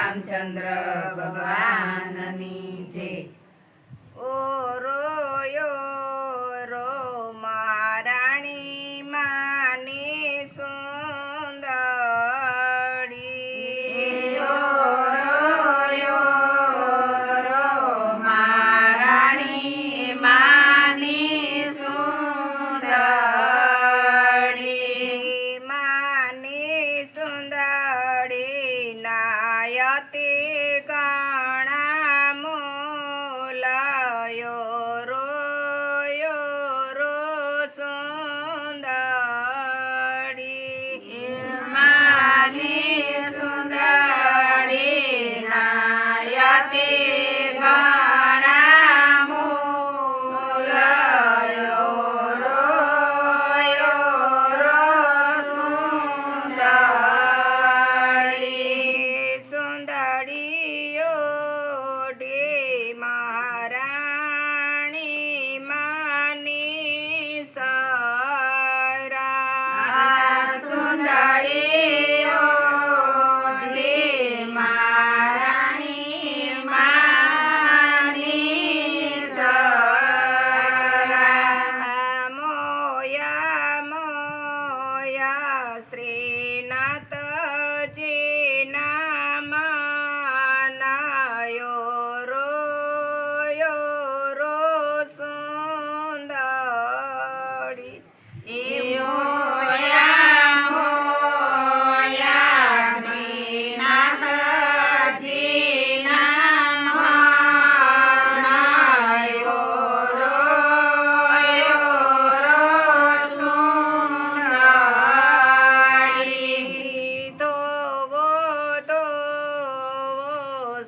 રામચંદ્ર ભગવાનની જય. ઓ રોયો રો મહારાણી માની સુંદરી. ઓ રોયો રો મહારાણી માની સુંદરી. માની સુંદરી નાયતે ગણા મોલાયો રોયો રો સુંદરી. માની સુંદરી નાયતે ગણા મોલાયો રોયો રો સુંદરી. સુંદરીઓ ડે મહારાણી માની સરા. સુંદરીઓ દે મહારાણી માની સરા. મોયા મોયા શ્રીનાથજી નામાનાયો રોયો રો સુંદરી.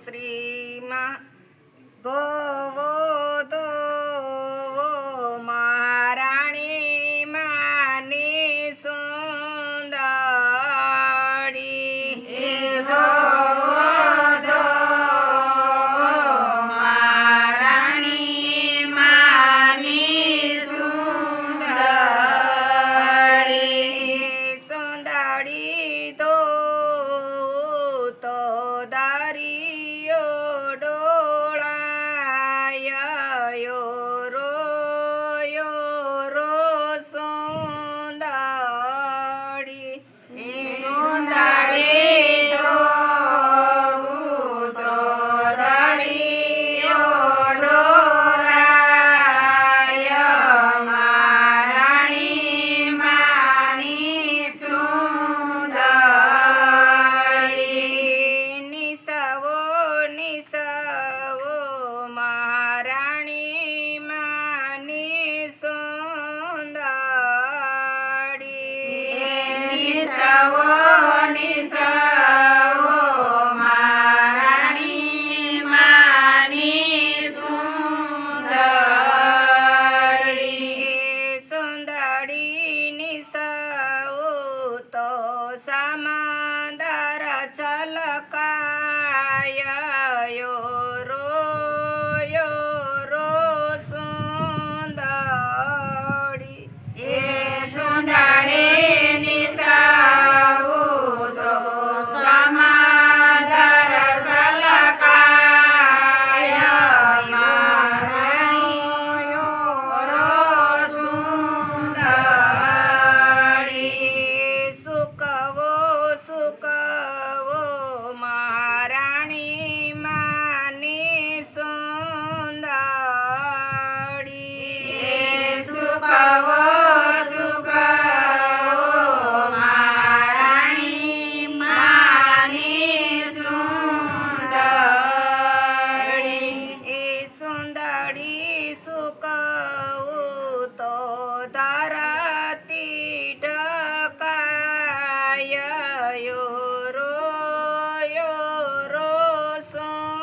શ્રીમાં ગોવો દોવો મહારાણી માની સુંદરી. સુંદરી તો દરિયો ડોળાયો રોયો રો સુંદરી. નિસવો નિસવો મહારાણી માની સુંદરી. સુંદરી નિસવો તો સમંદર છલકાયો રોયો રો સુંદરી. સુકવો સુકવો મહારાણી માની સુંદરી. સુંદરી સુકવું તો ધરતી ઢકાયો રોયો રો સુંદરી.